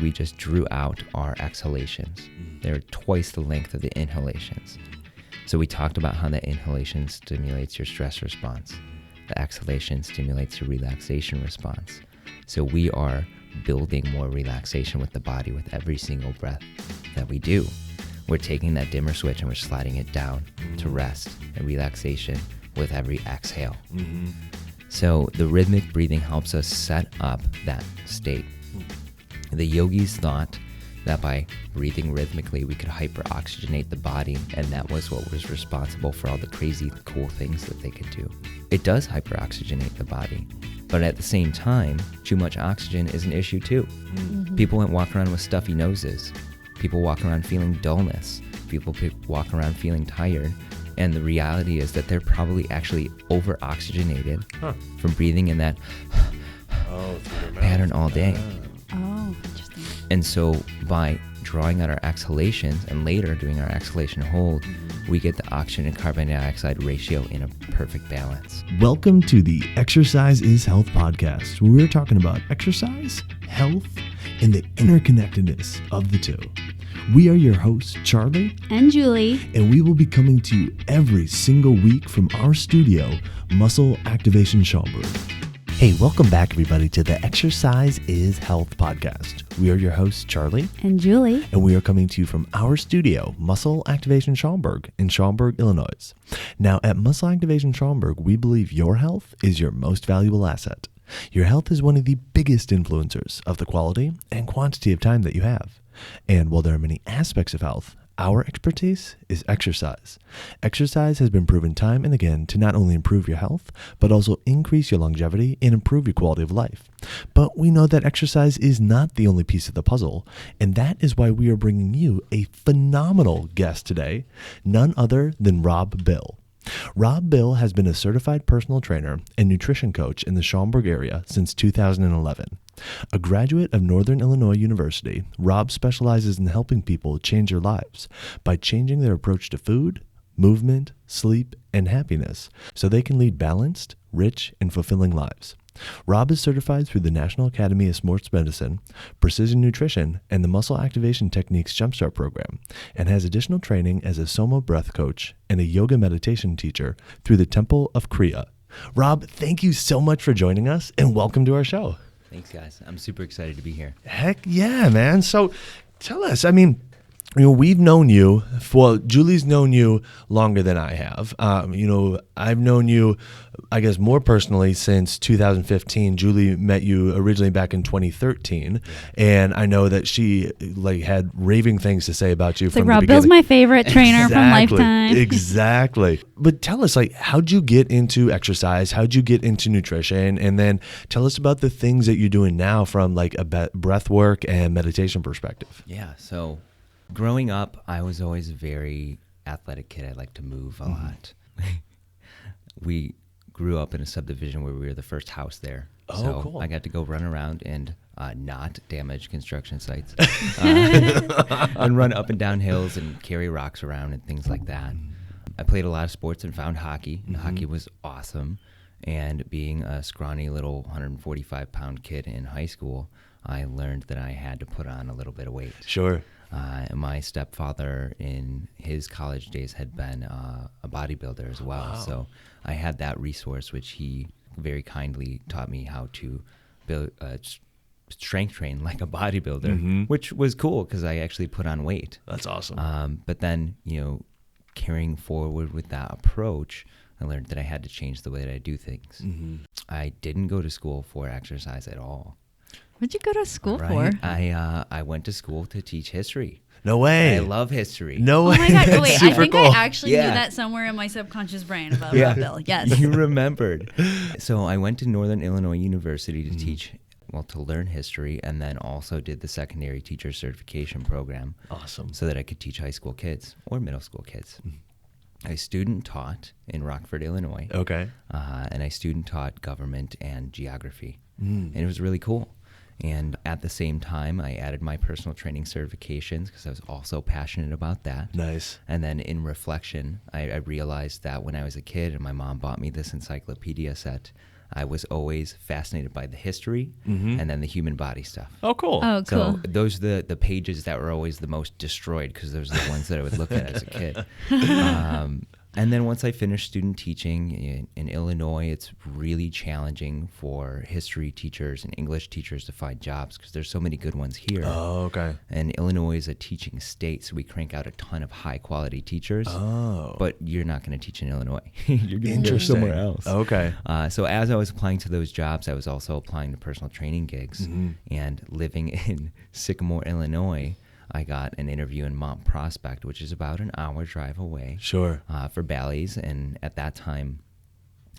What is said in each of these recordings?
we just drew out our exhalations. They're twice the length of the inhalations. So we talked about how the inhalation stimulates your stress response. The exhalation stimulates your relaxation response. So we are building more relaxation with the body with every single breath that we do. We're taking that dimmer switch and we're sliding it down to rest and relaxation with every exhale. So the rhythmic breathing helps us set up that state. The yogis thought that by breathing rhythmically, we could hyperoxygenate the body, and that was what was responsible for all the crazy cool things that they could do. It does hyperoxygenate the body, but at the same time, too much oxygen is an issue too. People walk around with stuffy noses. People walk around feeling dullness. People walk around feeling tired. And the reality is that they're probably actually over-oxygenated from breathing in that pattern all day. Oh, interesting. And so by drawing out our exhalations and later doing our exhalation hold, we get the oxygen and carbon dioxide ratio in a perfect balance. Welcome to the Exercise is Health podcast, where we're talking about exercise, health, and the interconnectedness of the two. We are your hosts, Charlie And Julie. and we will be coming to you every single week from our studio, Muscle Activation Schaumburg. Hey, welcome back, everybody, to the Exercise is Health podcast. We are your hosts, Charlie And Julie. and we are coming to you from our studio, Muscle Activation Schaumburg in Schaumburg, Illinois. Now, at Muscle Activation Schaumburg, we believe your health is your most valuable asset. Your health is one of the biggest influencers of the quality and quantity of time that you have. And while there are many aspects of health, our expertise is exercise. Exercise has been proven time and again to not only improve your health, but also increase your longevity and improve your quality of life. But we know that exercise is not the only piece of the puzzle, and that is why we are bringing you a phenomenal guest today, none other than Rob Bill. Rob Bill has been a certified personal trainer and nutrition coach in the Schaumburg area since 2011. A graduate of Northern Illinois University, Rob specializes in helping people change their lives by changing their approach to food, movement, sleep, and happiness so they can lead balanced, rich, and fulfilling lives. Rob is certified through the National Academy of Sports Medicine, Precision Nutrition, and the Muscle Activation Techniques Jumpstart program, and has additional training as a SOMA breath coach and a yoga meditation teacher through the Temple of Kriya. Rob, thank you so much for joining us, and welcome to our show. Thanks, guys. I'm super excited to be here. Heck yeah, man. So tell us, we've known you, Julie's known you longer than I have. I've known you, I guess, more personally since 2015. Julie met you originally back in 2013. And I know that she had raving things to say about you from the Rob beginning. Bill's my favorite trainer from Lifetime. Exactly. But tell us, how'd you get into exercise? How'd you get into nutrition? And then tell us about the things that you're doing now from a breath work and meditation perspective. Yeah, so growing up, I was always a very athletic kid. I liked to move a lot. We grew up in a subdivision where we were the first house there. Oh, so cool. I got to go run around and not damage construction sites and run up and down hills and carry rocks around and things like that. I played a lot of sports and found hockey. And hockey was awesome. And being a scrawny little 145-pound kid in high school, I learned that I had to put on a little bit of weight. Sure. My stepfather in his college days had been a bodybuilder as well. Wow. So I had that resource, which he very kindly taught me how to build strength train like a bodybuilder, which was cool because I actually put on weight. That's awesome. But then, carrying forward with that approach, I learned that I had to change the way that I do things. I didn't go to school for exercise at all. What'd you go to school Right? for? I went to school to teach history. No way. I love history. No Oh way. my God. That's Wait, I super think cool. I actually Yeah. knew that somewhere in my subconscious brain about Yeah. Rob Bill. Yes. You remembered. So I went to Northern Illinois University to teach, to learn history, and then also did the secondary teacher certification program. Awesome. So that I could teach high school kids or middle school kids. I student taught in Rockford, Illinois. Okay. And I student taught government and geography. And it was really cool. And at the same time, I added my personal training certifications because I was also passionate about that. Nice. And then in reflection, I realized that when I was a kid and my mom bought me this encyclopedia set, I was always fascinated by the history and then the human body stuff. Oh, cool. Oh, cool. So those are the pages that were always the most destroyed because those are the ones that I would look at as a kid. And then once I finished student teaching in Illinois, it's really challenging for history teachers and English teachers to find jobs because there's so many good ones here. Oh, okay. And Illinois is a teaching state, so we crank out a ton of high-quality teachers. Oh. But you're not going to teach in Illinois. You're going to go Interesting. somewhere else. Okay. So as I was applying to those jobs, I was also applying to personal training gigs. And living in Sycamore, Illinois, I got an interview in Mont Prospect, which is about an hour drive away. Sure. For Bally's. And at that time,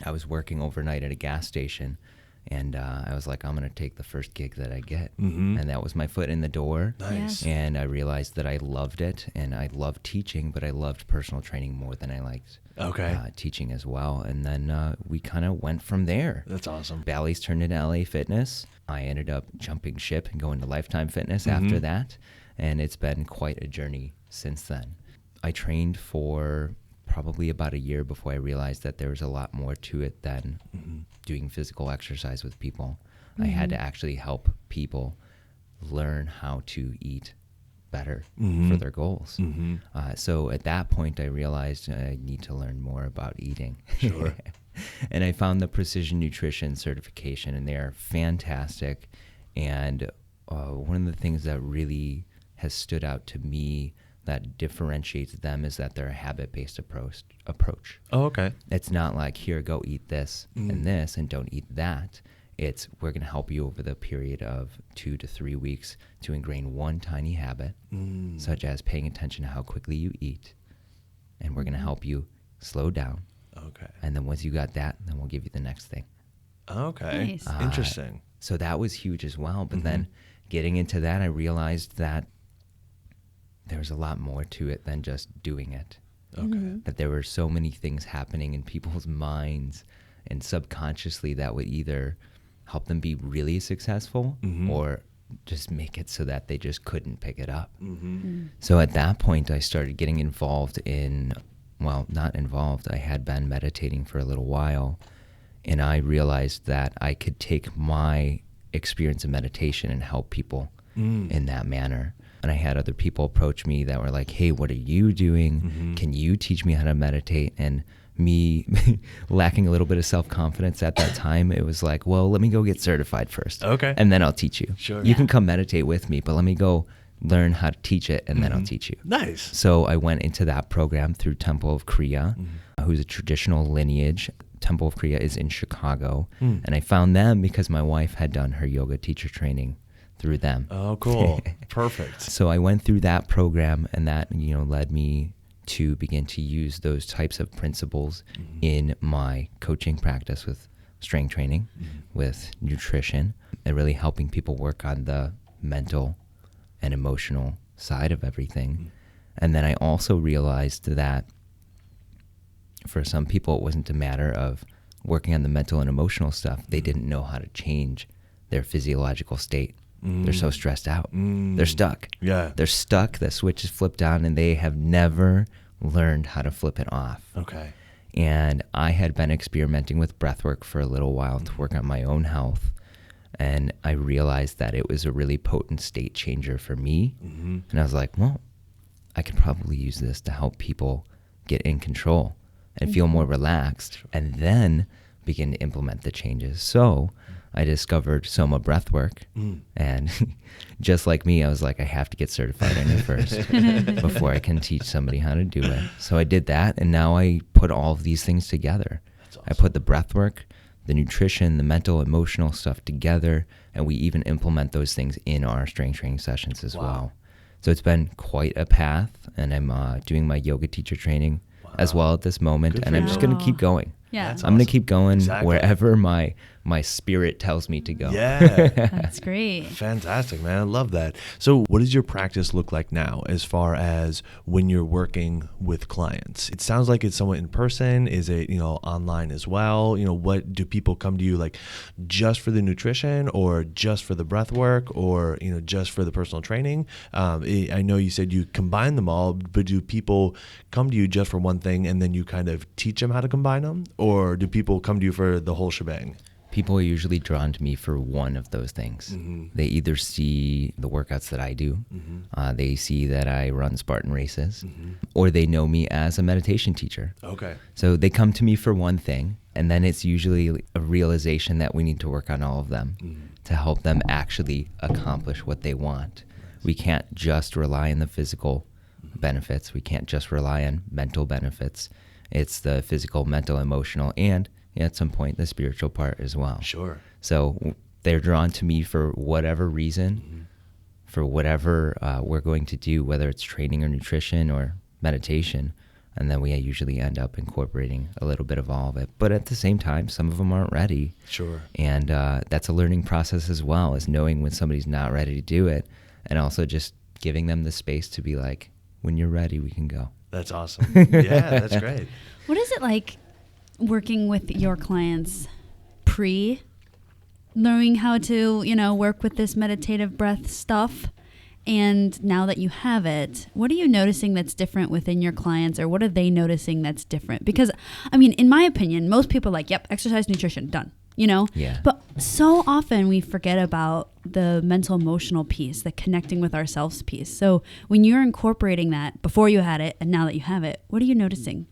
I was working overnight at a gas station. And I was like, I'm going to take the first gig that I get. And that was my foot in the door. Nice. And I realized that I loved it. And I loved teaching, but I loved personal training more than I liked teaching as well. And then we kind of went from there. That's awesome. Bally's turned into LA Fitness. I ended up jumping ship and going to Lifetime Fitness after that. And it's been quite a journey since then. I trained for probably about a year before I realized that there was a lot more to it than doing physical exercise with people. I had to actually help people learn how to eat better for their goals. So at that point, I realized I need to learn more about eating. Sure. And I found the Precision Nutrition certification, and they're fantastic. And one of the things that really has stood out to me that differentiates them is that they're a habit-based approach. Oh, okay. It's not like, here, go eat this and this and don't eat that. It's, we're going to help you over the period of 2 to 3 weeks to ingrain one tiny habit, such as paying attention to how quickly you eat. And we're going to help you slow down. Okay. And then once you got that, then we'll give you the next thing. Okay. Nice. Interesting. So that was huge as well. But then getting into that, I realized that there's a lot more to it than just doing it. Okay. That there were so many things happening in people's minds and subconsciously that would either help them be really successful or just make it so that they just couldn't pick it up. So at that point, I started getting involved in, well, not involved, I had been meditating for a little while, and I realized that I could take my experience of meditation and help people in that manner. And I had other people approach me that were like, hey, what are you doing? Can you teach me how to meditate? And me lacking a little bit of self-confidence at that time, it was like, well, let me go get certified first. Okay. And then I'll teach you. Sure. You can come meditate with me, but let me go learn how to teach it, and then I'll teach you. Nice. So I went into that program through Temple of Kriya, who's a traditional lineage. Temple of Kriya is in Chicago. And I found them because my wife had done her yoga teacher training through them. Oh, cool. Perfect. So I went through that program, and that, led me to begin to use those types of principles in my coaching practice with strength training, with nutrition, and really helping people work on the mental and emotional side of everything. And then I also realized that for some people, it wasn't a matter of working on the mental and emotional stuff. They didn't know how to change their physiological state. They're so stressed out. They're stuck. Yeah. They're stuck. The switch is flipped on, and they have never learned how to flip it off. Okay. And I had been experimenting with breathwork for a little while to work on my own health. And I realized that it was a really potent state changer for me. And I was like, well, I could probably use this to help people get in control and feel more relaxed, and then begin to implement the changes. So I discovered SOMA breathwork, and just like me, I was like, I have to get certified in it first before I can teach somebody how to do it. So I did that, and now I put all of these things together. That's awesome. I put the breathwork, the nutrition, the mental, emotional stuff together, and we even implement those things in our strength training sessions as well. So it's been quite a path, and I'm doing my yoga teacher training as well at this moment, Good and for I'm just you. going to keep going. Yeah. That's I'm going to awesome. keep going Exactly. wherever my spirit tells me to go. Yeah. That's great. Fantastic, man. I love that. So what does your practice look like now as far as when you're working with clients? It sounds like it's somewhat in person. Is it, online as well? What do people come to you like just for the nutrition or just for the breath work or, just for the personal training? I know you said you combine them all, but do people come to you just for one thing and then you kind of teach them how to combine them? Or do people come to you for the whole shebang? people are usually drawn to me for one of those things. They either see the workouts that I do, they see that I run Spartan races, or they know me as a meditation teacher. Okay. So they come to me for one thing, and then it's usually a realization that we need to work on all of them to help them actually accomplish what they want. We can't just rely on the physical benefits. We can't just rely on mental benefits. It's the physical, mental, emotional, and at some point the spiritual part as well. Sure. So they're drawn to me for whatever reason, for whatever we're going to do, whether it's training or nutrition or meditation. And then we usually end up incorporating a little bit of all of it. But at the same time, some of them aren't ready. Sure. And that's a learning process as well, is knowing when somebody's not ready to do it, and also just giving them the space to be like, when you're ready, we can go. That's awesome. Yeah, that's great. What is it like working with your clients knowing how to, work with this meditative breath stuff? And now that you have it, what are you noticing that's different within your clients, or what are they noticing that's different? Because, in my opinion, most people are like, yep, exercise, nutrition, done, Yeah. But so often we forget about the mental emotional piece, the connecting with ourselves piece. So when you're incorporating that before you had it and now that you have it, what are you noticing?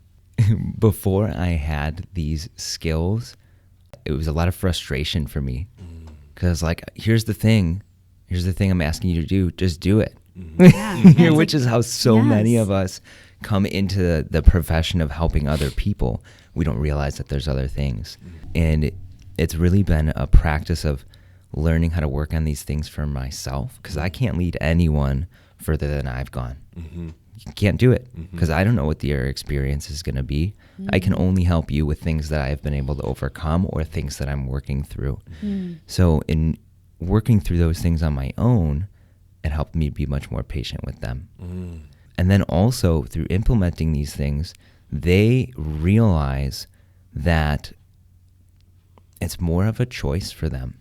Before I had these skills, it was a lot of frustration for me, because here's the thing I'm asking you to do, just do it. Yeah. Which is how so many Yes. of us come into the profession of helping other people. We don't realize that there's other things. And it's really been a practice of learning how to work on these things for myself, because I can't lead anyone further than I've gone. You can't do it, because I don't know what your experience is going to be. I can only help you with things that I've been able to overcome or things that I'm working through. So in working through those things on my own, it helped me be much more patient with them. And then also through implementing these things, they realize that it's more of a choice for them.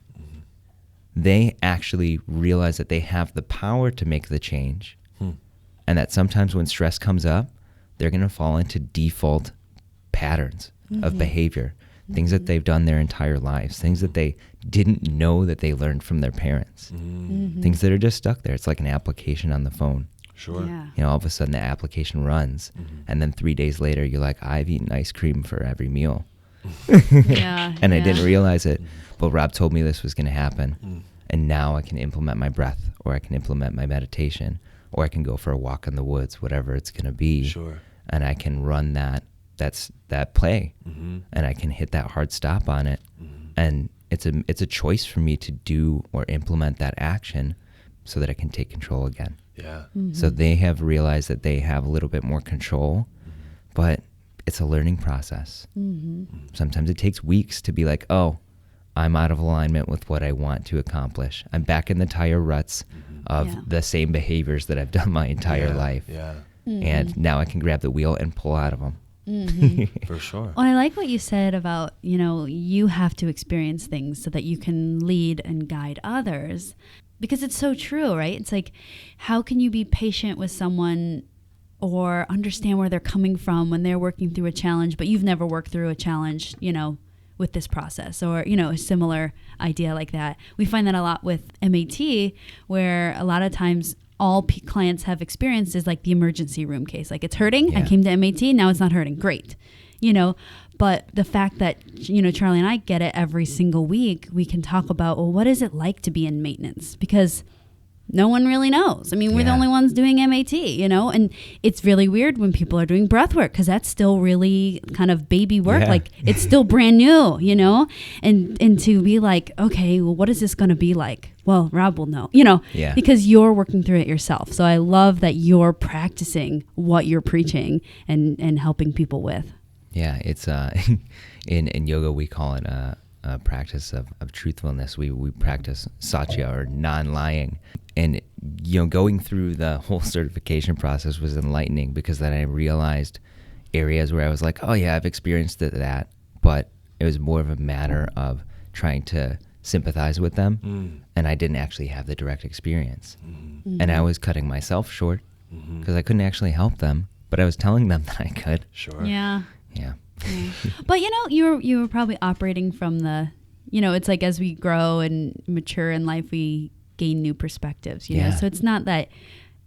They actually realize that they have the power to make the change, and that sometimes when stress comes up, they're going to fall into default patterns of behavior, things that they've done their entire lives, things that they didn't know that they learned from their parents, things that are just stuck there. It's like an application on the phone. Sure. Yeah. All of a sudden the application runs, and then 3 days later you're like, I've eaten ice cream for every meal. And I didn't realize it, but Rob told me this was going to happen. And now I can implement my breath, or I can implement my meditation, or I can go for a walk in the woods, whatever it's going to be. Sure. And I can run that play, and I can hit that hard stop on it. And it's a choice for me to do or implement that action so that I can take control again. Yeah. So they have realized that they have a little bit more control, but it's a learning process. Sometimes it takes weeks to be like, oh, I'm out of alignment with what I want to accomplish. I'm back in the tire ruts of the same behaviors that I've done my entire life. Yeah. And now I can grab the wheel and pull out of them. For sure. Well, I like what you said about, you have to experience things so that you can lead and guide others, because it's so true, right? It's like, how can you be patient with someone or understand where they're coming from when they're working through a challenge, but you've never worked through a challenge, with this process, or, a similar idea like that. We find that a lot with MAT, where a lot of times all clients have experienced is like the emergency room case. Like, it's hurting. I came to MAT. Now it's not hurting. Great. But the fact that, Charlie and I get it every single week, we can talk about, well, what is it like to be in maintenance? Because no one really knows. We're the only ones doing MAT, and it's really weird when people are doing breath work, because that's still really kind of baby work. Yeah. Like, it's still brand new, and to be like, okay, well, what is this going to be like? Well, Rob will know, because you're working through it yourself. So I love that you're practicing what you're preaching and helping people with. Yeah, it's in yoga we call it a practice of truthfulness. We practice satya, or non-lying. And going through the whole certification process was enlightening, because then I realized areas where I was like, oh yeah, I've experienced that, but it was more of a matter of trying to sympathize with them, and I didn't actually have the direct experience. And I was cutting myself short, because I couldn't actually help them, but I was telling them that I could. Sure. Yeah. Yeah. But you were probably operating from the you know, it's like as we grow and mature in life, we gain new perspectives, you know? So it's not that,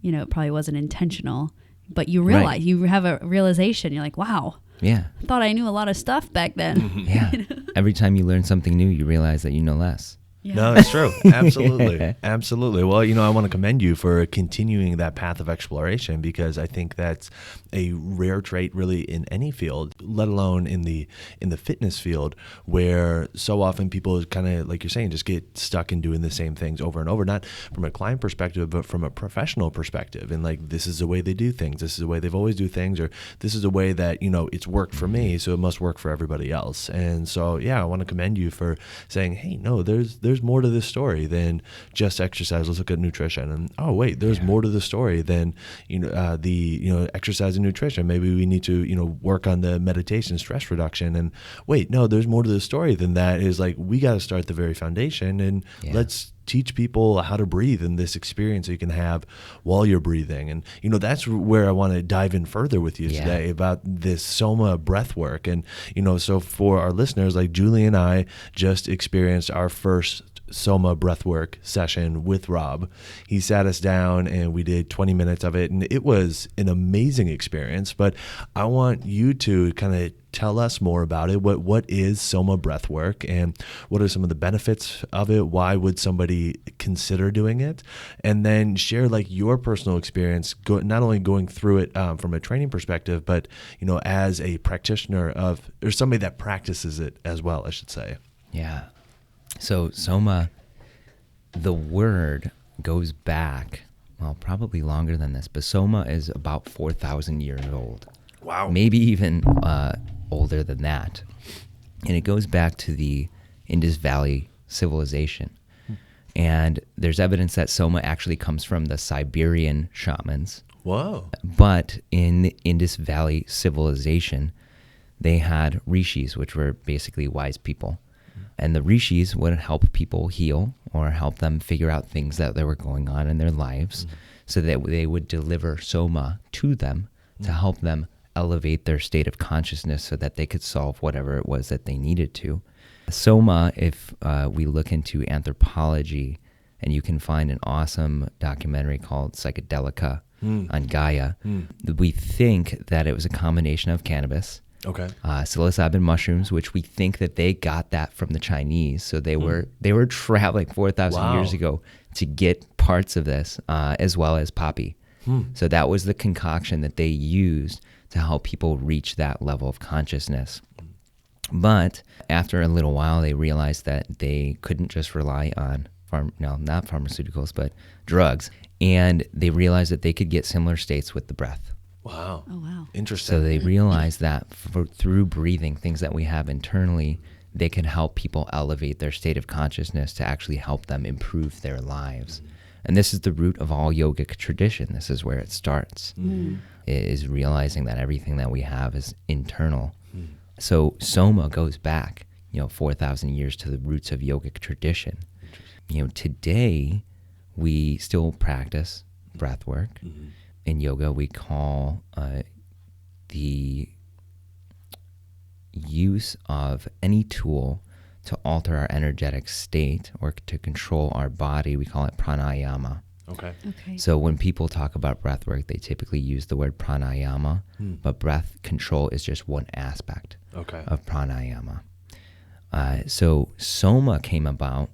you know, it probably wasn't intentional, but you realize, you have a realization. You're like, wow. Yeah. I thought I knew a lot of stuff back then. Yeah. Every time you learn something new, you realize that you know less. Yeah. No, it's true. Absolutely. Absolutely. Well, you know, I want to commend you for continuing that path of exploration, because I think that's a rare trait really in any field, let alone in the fitness field, where so often people kind of, like you're saying, just get stuck in doing the same things over and over, not from a client perspective, but from a professional perspective. And like, this is the way they do things. This is the way they've always do things, or this is the way that, you know, it's worked for me, so it must work for everybody else. And so, yeah, I want to commend you for saying, hey, no, there's more to this story than just exercise. Let's look at nutrition. And oh wait, there's more to the story than exercise and nutrition. Maybe we need to work on the meditation, stress reduction. And wait, no, there's more to the story than that. Is like, we got to start at the very foundation, and let's teach people how to breathe in this experience that you can have while you're breathing. And, you know, that's where I want to dive in further with you today about this SOMA breath work. And, you know, so for our listeners, like Julie and I just experienced our first SOMA breathwork session with Rob. He sat us down and we did 20 minutes of it, and it was an amazing experience. But I want you to kind of tell us more about it. What is SOMA breathwork, and what are some of the benefits of it? Why would somebody consider doing it? And then share like your personal experience, not only going through it from a training perspective, but, you know, as a practitioner or somebody that practices it as well, I should say. Yeah. So SOMA, the word goes back, well, probably longer than this, but SOMA is about 4,000 years old. Wow. Maybe even older than that. And it goes back to the Indus Valley civilization. And there's evidence that SOMA actually comes from the Siberian shamans. Whoa. But in the Indus Valley civilization, they had rishis, which were basically wise people. And the rishis would help people heal or help them figure out things that were going on in their lives, so that they would deliver SOMA to them to help them elevate their state of consciousness so that they could solve whatever it was that they needed to. SOMA, if we look into anthropology, and you can find an awesome documentary called Psychedelica on Gaia, we think that it was a combination of cannabis, psilocybin mushrooms, which we think that they got that from the Chinese. So they were traveling 4,000 years ago to get parts of this, as well as poppy. So that was the concoction that they used to help people reach that level of consciousness. But after a little while, they realized that they couldn't just rely on not pharmaceuticals, but drugs. And they realized that they could get similar states with the breath. Wow. Oh, wow. Interesting. So they realized that through breathing, things that we have internally, they can help people elevate their state of consciousness to actually help them improve their lives. And this is the root of all yogic tradition. This is where it starts, is realizing that everything that we have is internal. So SOMA goes back, 4,000 years to the roots of yogic tradition. Today, we still practice breath work. In yoga, we call the use of any tool to alter our energetic state or to control our body, we call it pranayama. Okay. So when people talk about breath work, they typically use the word pranayama, but breath control is just one aspect of pranayama. So SOMA came about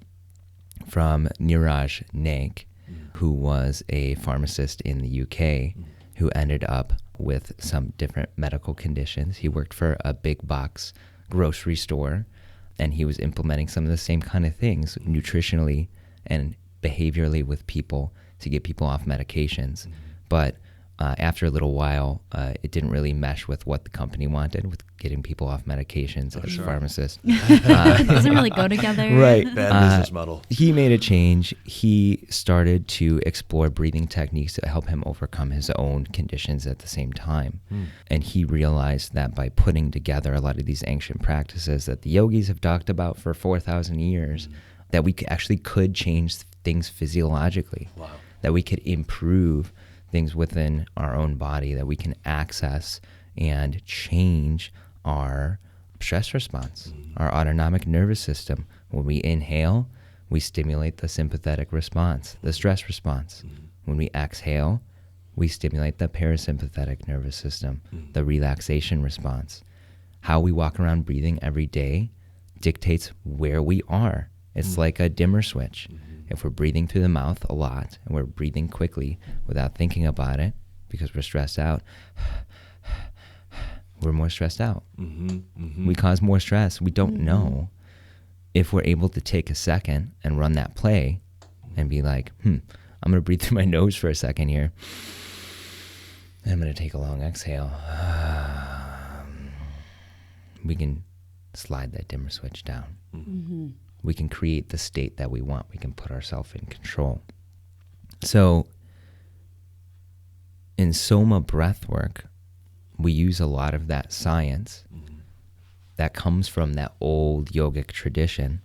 from Niraj Naik, who was a pharmacist in the UK, who ended up with some different medical conditions. He worked for a big box grocery store, and he was implementing some of the same kind of things nutritionally and behaviorally with people to get people off medications. But after a little while, it didn't really mesh with what the company wanted with getting people off medications as a pharmacist. It doesn't really go together. Right. Bad business model. He made a change. He started to explore breathing techniques to help him overcome his own conditions at the same time. And he realized that by putting together a lot of these ancient practices that the yogis have talked about for 4,000 years, that we actually could change things physiologically, that we could improve things within our own body, that we can access and change our stress response, our autonomic nervous system, When we inhale, we stimulate the sympathetic response, the stress response. When we exhale, we stimulate the parasympathetic nervous system, the relaxation response. How we walk around breathing every day dictates where we are. It's like a dimmer switch. If we're breathing through the mouth a lot and we're breathing quickly without thinking about it because we're stressed out, we're more stressed out. We cause more stress. We don't know. If we're able to take a second and run that play and be like, I'm going to breathe through my nose for a second here. I'm going to take a long exhale. We can slide that dimmer switch down. We can create the state that we want. We can put ourselves in control. So in SOMA breathwork, we use a lot of that science that comes from that old yogic tradition,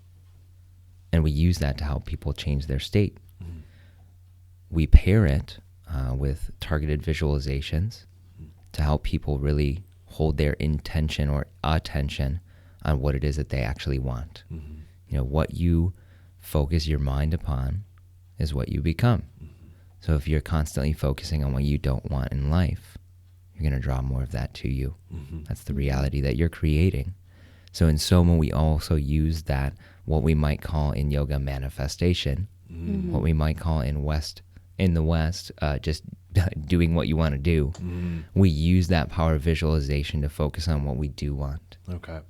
and we use that to help people change their state. We pair it with targeted visualizations to help people really hold their intention or attention on what it is that they actually want. You know, what you focus your mind upon is what you become. So if you're constantly focusing on what you don't want in life, you're going to draw more of that to you. That's the reality that you're creating. So in SOMA, we also use that, what we might call in yoga manifestation, what we might call in the West, just doing what you want to do. We use that power of visualization to focus on what we do want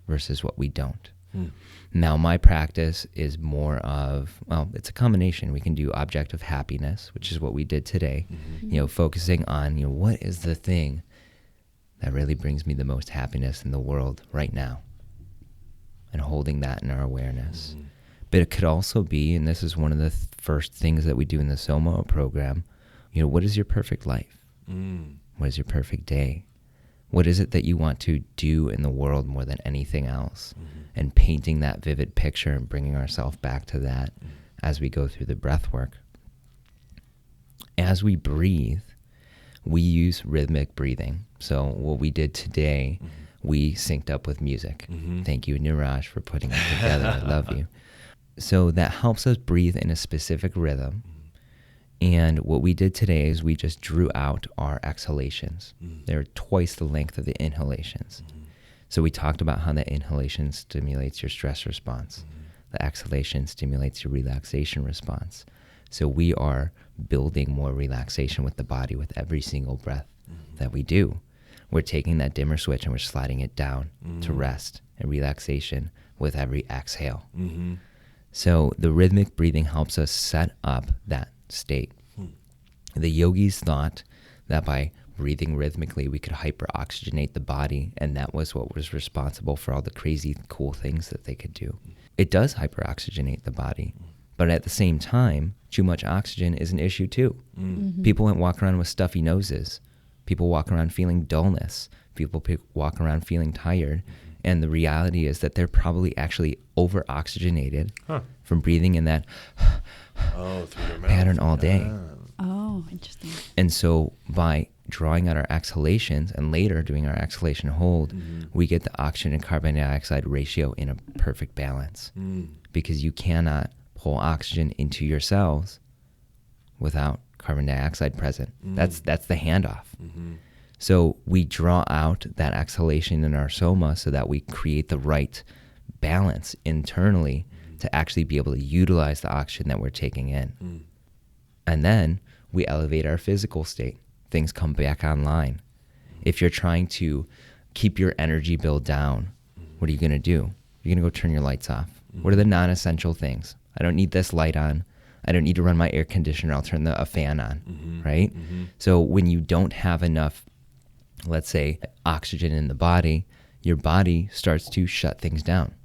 versus what we don't. Now, my practice is more of, it's a combination. We can do objective happiness, which is what we did today, focusing on, what is the thing that really brings me the most happiness in the world right now, and holding that in our awareness. But it could also be, and this is one of the first things that we do in the SOMA program, what is your perfect life? What is your perfect day? What is it that you want to do in the world more than anything else? And painting that vivid picture and bringing ourselves back to that as we go through the breath work. As we breathe, we use rhythmic breathing. So what we did today, we synced up with music. Thank you, Niraj, for putting it together. I love you. So that helps us breathe in a specific rhythm. And what we did today is we just drew out our exhalations. They're twice the length of the inhalations. So we talked about how the inhalation stimulates your stress response. The exhalation stimulates your relaxation response. So we are building more relaxation with the body with every single breath that we do. We're taking that dimmer switch and we're sliding it down to rest and relaxation with every exhale. So the rhythmic breathing helps us set up that state. The yogis thought that by breathing rhythmically, we could hyperoxygenate the body, and that was what was responsible for all the crazy cool things that they could do. It does hyperoxygenate the body, but at the same time, too much oxygen is an issue too. People walk around with stuffy noses. People walk around feeling dullness. People walk around feeling tired. And the reality is that they're probably actually over-oxygenated from breathing in that through your mouth pattern all day. Oh, interesting. And so by drawing out our exhalations and later doing our exhalation hold, we get the oxygen and carbon dioxide ratio in a perfect balance. Because you cannot pull oxygen into your cells without carbon dioxide present. That's the handoff. So we draw out that exhalation in our SOMA so that we create the right balance internally to actually be able to utilize the oxygen that we're taking in. And then we elevate our physical state. Things come back online. If you're trying to keep your energy bill down, what are you going to do? You're going to go turn your lights off. What are the non-essential things? I don't need this light on. I don't need to run my air conditioner. I'll turn a fan on, right? So when you don't have enough, let's say, oxygen in the body, your body starts to shut things down.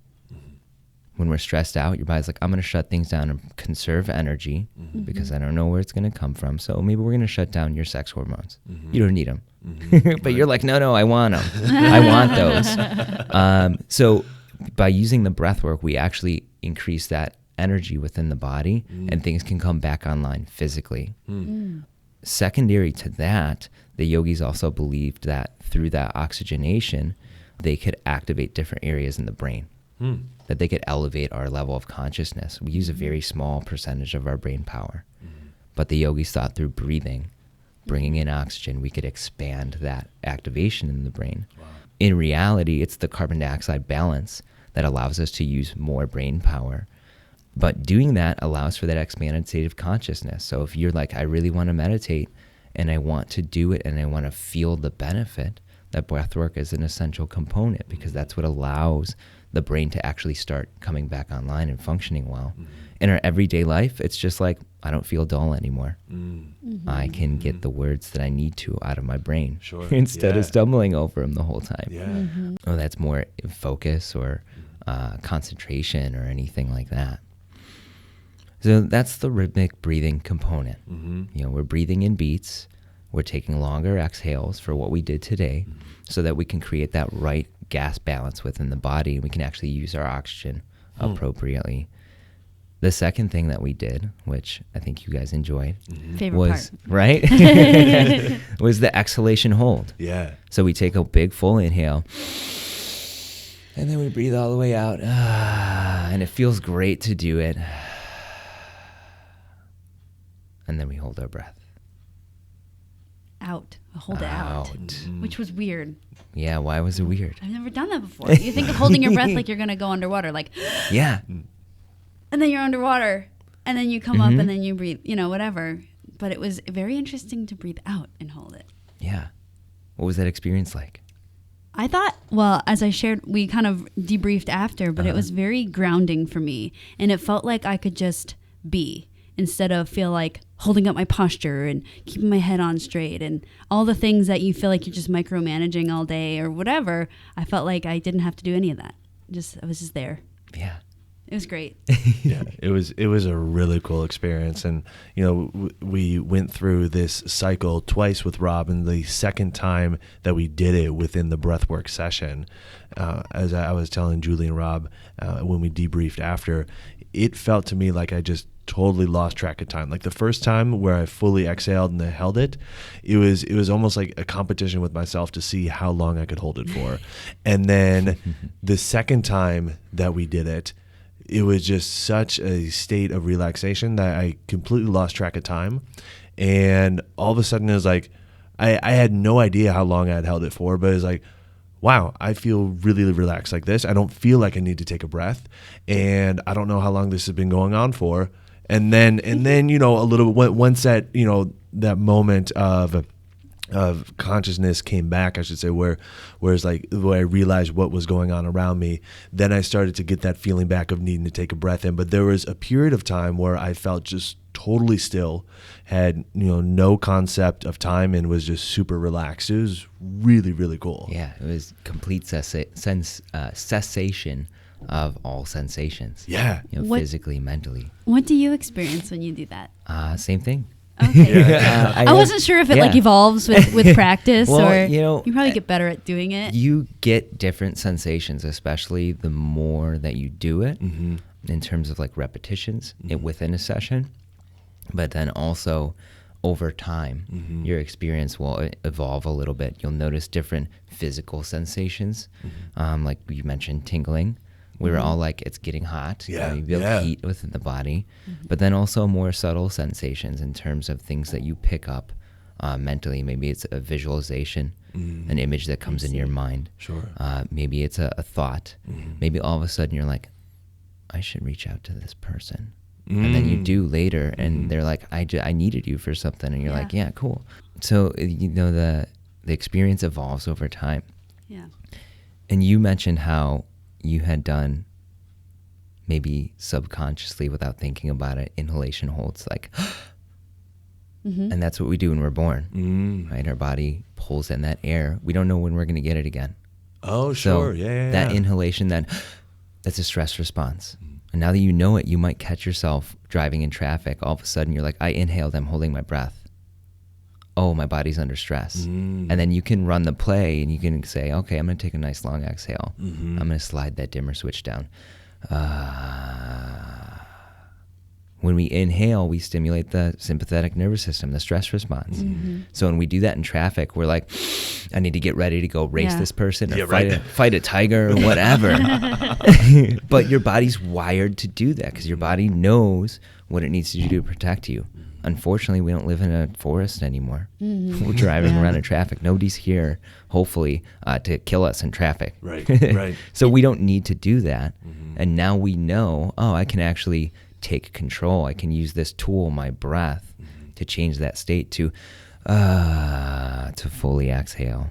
When we're stressed out, your body's like, I'm going to shut things down and conserve energy because I don't know where it's going to come from. So maybe we're going to shut down your sex hormones. You don't need them. But you're like, no, I want them. I want those. So by using the breath work, we actually increase that energy within the body and things can come back online physically. Secondary to that, the yogis also believed that through that oxygenation, they could activate different areas in the brain. that they could elevate our level of consciousness. We use a very small percentage of our brain power. But the yogis thought through breathing, bringing in oxygen, we could expand that activation in the brain. Wow. In reality, it's the carbon dioxide balance that allows us to use more brain power. But doing that allows for that expanded state of consciousness. So if you're like, I really want to meditate and I want to do it and I want to feel the benefit, that breathwork is an essential component, because that's what allows the brain to actually start coming back online and functioning well. In our everyday life, it's just like, I don't feel dull anymore. I can get the words that I need to out of my brain instead of stumbling over them the whole time. Oh, that's more focus or concentration or anything like that. So that's the rhythmic breathing component. You know, we're breathing in beats. We're taking longer exhales for what we did today so that we can create that right gas balance within the body. We can actually use our oxygen appropriately. The second thing that we did, which I think you guys enjoyed, Favorite was, part. right? was the exhalation hold. Yeah. So we take a big full inhale and then we breathe all the way out. And it feels great to do it. And then we hold our breath. Out. Hold it out. Which was weird. Yeah, why was it weird? I've never done that before. You think of holding your breath like you're going to go underwater, like, Yeah. and then you're underwater, and then you come up, and then you breathe, you know, whatever. But it was very interesting to breathe out and hold it. Yeah. What was that experience like? I thought, well, as I shared, we kind of debriefed after, but it was very grounding for me. And it felt like I could just be, instead of feel like holding up my posture and keeping my head on straight and all the things that you feel like you're just micromanaging all day or whatever. I felt like I didn't have to do any of that. I was just there. Yeah. It was great. Yeah, it was a really cool experience. And, you know, we went through this cycle twice with Rob, and the second time that we did it within the breathwork session, as I was telling Julie and Rob when we debriefed after, it felt to me like I just totally lost track of time. Like the first time where I fully exhaled and I held it, it was almost like a competition with myself to see how long I could hold it for. And then the second time that we did it, it was just such a state of relaxation that I completely lost track of time. And all of a sudden it was like, I had no idea how long I had held it for, but it was like, wow, I feel really relaxed like this. I don't feel like I need to take a breath, and I don't know how long this has been going on for. And then, you know, a little once that, you know, that moment of consciousness came back, I should say, where I realized what was going on around me, then I started to get that feeling back of needing to take a breath in. But there was a period of time where I felt just totally still, had, you know, no concept of time, and was just super relaxed. It was really, really cool. Yeah, it was complete cessation of all sensations. Yeah. You know, physically, mentally. What do you experience when you do that? Same thing. Okay. I wasn't sure if it like evolves with practice, well, or you know, you probably get better at doing it. You get different sensations, especially the more that you do it, in terms of like repetitions within a session. But then also over time, your experience will evolve a little bit. You'll notice different physical sensations, like you mentioned, tingling. We were all like, it's getting hot. Yeah, you build heat within the body. But then also more subtle sensations in terms of things that you pick up mentally. Maybe it's a visualization, an image that comes into your mind. Sure. Maybe it's a thought. Maybe all of a sudden you're like, I should reach out to this person. And then you do later, and they're like, I needed you for something. And you're like, yeah, cool. So, you know, the experience evolves over time. Yeah. And you mentioned how you had done, maybe subconsciously without thinking about it, inhalation holds, like, and that's what we do when we're born, right? Our body pulls in that air. We don't know when we're going to get it again. Oh, sure. So that inhalation, that's a stress response. And now that you know it, you might catch yourself driving in traffic. All of a sudden, you're like, I inhaled, I'm holding my breath. Oh, my body's under stress. And then you can run the play and you can say, okay, I'm going to take a nice long exhale. I'm going to slide that dimmer switch down. When we inhale, we stimulate the sympathetic nervous system, the stress response. So when we do that in traffic, we're like, I need to get ready to go race Yeah. this person or Yeah, right. fight a tiger or whatever. But your body's wired to do that because your body knows what it needs to do to protect you. Unfortunately, we don't live in a forest anymore. We're driving Yeah. around in traffic. Nobody's here, hopefully, to kill us in traffic. Right, right. So we don't need to do that. And now we know, I can actually take control. I can use this tool, my breath, to change that state to fully exhale.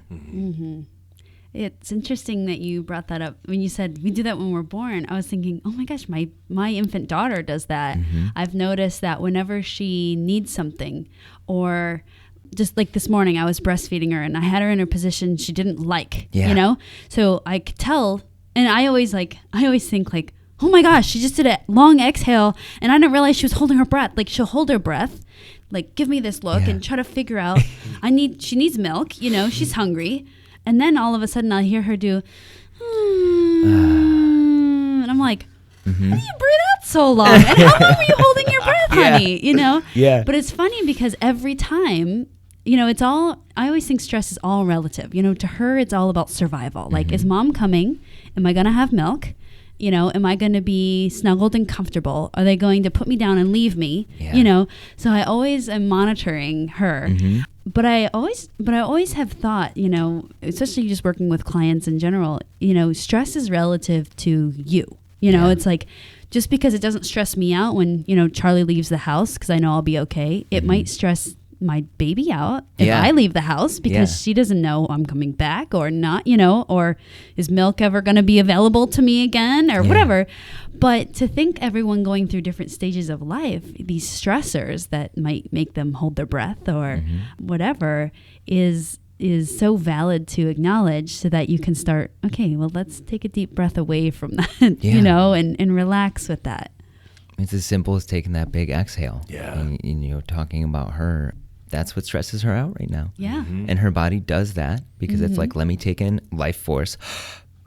It's interesting that you brought that up. When you said we do that when we're born, I was thinking, oh my gosh, my infant daughter does that. I've noticed that whenever she needs something, or just like this morning, I was breastfeeding her and I had her in a position she didn't like, Yeah. you know? So I could tell, and I always think like, oh my gosh, she just did a long exhale and I didn't realize she was holding her breath. Like she'll hold her breath, like give me this look and try to figure out, she needs milk, you know, she's hungry. And then all of a sudden I'll hear her do, and I'm like, how do you breathe out so long? And how long were you holding your breath, honey? You know? Yeah. But it's funny because every time, you know, I always think stress is all relative. You know, to her, it's all about survival. Like, is mom coming? Am I going to have milk? You know, am I going to be snuggled and comfortable? Are they going to put me down and leave me? Yeah. You know, so I always am monitoring her. But I always have thought, you know, especially just working with clients in general, you know, stress is relative to you. You know, it's like, just because it doesn't stress me out when, you know, Charlie leaves the house because I know I'll be okay, it might stress my baby out if I leave the house because she doesn't know I'm coming back or not, you know, or is milk ever going to be available to me again or whatever. But to think everyone going through different stages of life, these stressors that might make them hold their breath or whatever is so valid to acknowledge so that you can start, okay, well, let's take a deep breath away from that, you know, and relax with that. It's as simple as taking that big exhale. Yeah. And, you know, talking about her, that's what stresses her out right now. Yeah. And her body does that because it's like, let me take in life force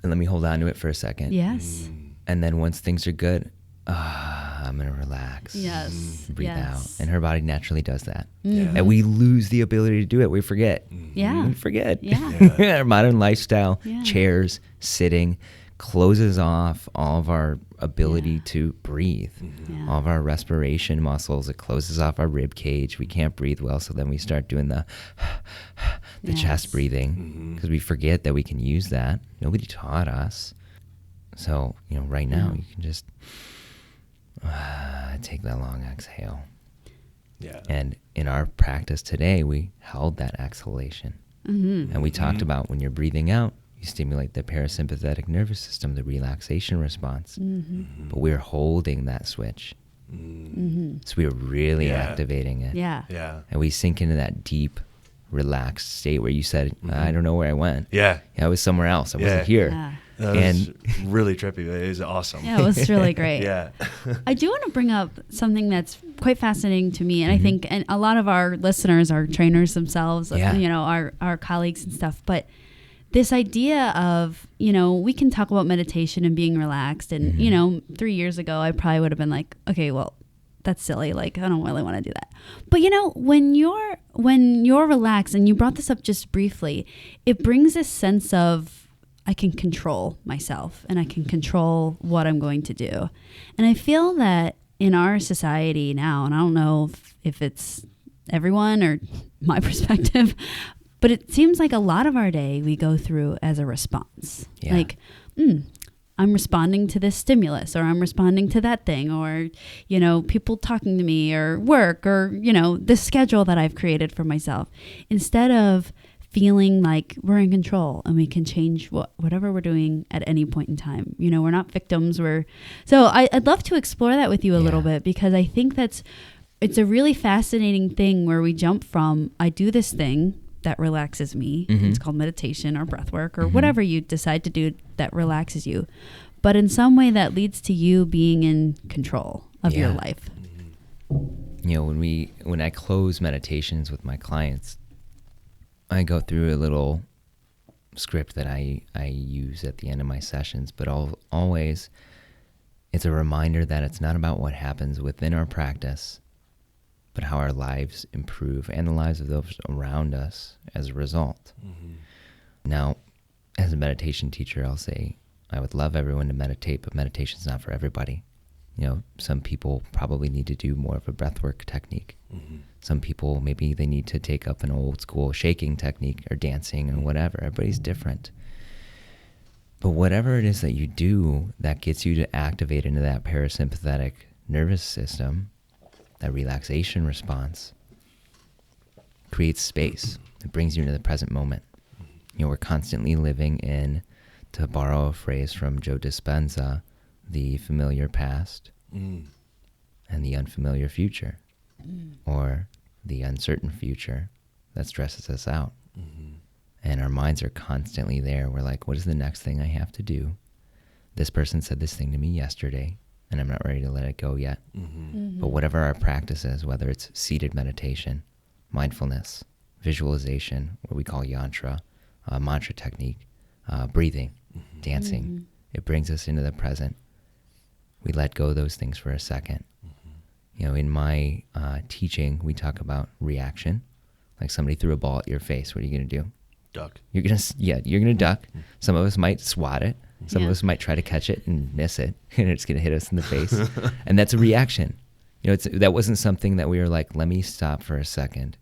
and let me hold on to it for a second. Yes. And then once things are good, I'm going to relax. Yes. Breathe Yes. out. And her body naturally does that. Yeah. And we lose the ability to do it. We forget. Yeah. We forget. Yeah. Our modern lifestyle, Yeah. chairs, sitting, closes off all of our ability to breathe. Yeah. All of our respiration muscles. It closes off our rib cage. We can't breathe well, so then we start doing the chest breathing because we forget that we can use that. Nobody taught us. So, you know, right now you can just take that long exhale. Yeah. And in our practice today, we held that exhalation. And we talked about when you're breathing out, you stimulate the parasympathetic nervous system, the relaxation response. But we're holding that switch. So we're really activating it. Yeah. Yeah. And we sink into that deep, relaxed state where you said, I don't know where I went. Yeah. I was somewhere else. I Yeah. wasn't here. Yeah. That was really trippy. It was awesome. Yeah, it was really great. Yeah. I do want to bring up something that's quite fascinating to me, and I think and a lot of our listeners are trainers themselves, you know, our colleagues and stuff, but this idea of, you know, we can talk about meditation and being relaxed, and, you know, 3 years ago, I probably would have been like, okay, well, that's silly. Like, I don't really want to do that. But, you know, when you're relaxed, and you brought this up just briefly, it brings a sense of, I can control myself and I can control what I'm going to do. And I feel that in our society now, and I don't know if it's everyone or my perspective, but it seems like a lot of our day we go through as a response. Yeah. Like, I'm responding to this stimulus, or I'm responding to that thing, or, you know, people talking to me, or work, or, you know, the schedule that I've created for myself, instead of feeling like we're in control and we can change whatever we're doing at any point in time. You know, we're not victims. So I'd love to explore that with you a little bit, because I think it's a really fascinating thing where we jump from, I do this thing that relaxes me. It's called meditation or breathwork or whatever you decide to do that relaxes you, but in some way that leads to you being in control of your life. You know, when I close meditations with my clients, I go through a little script that I use at the end of my sessions, but always it's a reminder that it's not about what happens within our practice, but how our lives improve and the lives of those around us as a result. Now, as a meditation teacher, I'll say I would love everyone to meditate, but meditation's not for everybody. You know, some people probably need to do more of a breathwork technique. Some people, maybe they need to take up an old school shaking technique or dancing or whatever. Everybody's different. But whatever it is that you do that gets you to activate into that parasympathetic nervous system, that relaxation response, creates space. It brings you into the present moment. You know, we're constantly living in, to borrow a phrase from Joe Dispenza, the familiar past and the unfamiliar future, or the uncertain future that stresses us out. And our minds are constantly there. We're like, what is the next thing I have to do? This person said this thing to me yesterday, and I'm not ready to let it go yet. But whatever our practice is, whether it's seated meditation, mindfulness, visualization, what we call yantra, mantra technique, breathing, dancing, it brings us into the present. We let go of those things for a second. You know, in my teaching, we talk about reaction. Like somebody threw a ball at your face. What are you going to do? Duck. You're gonna duck. Some of us might swat it. Some of us might try to catch it and miss it, and it's gonna hit us in the face. And that's a reaction. You know, that wasn't something that we were like, let me stop for a second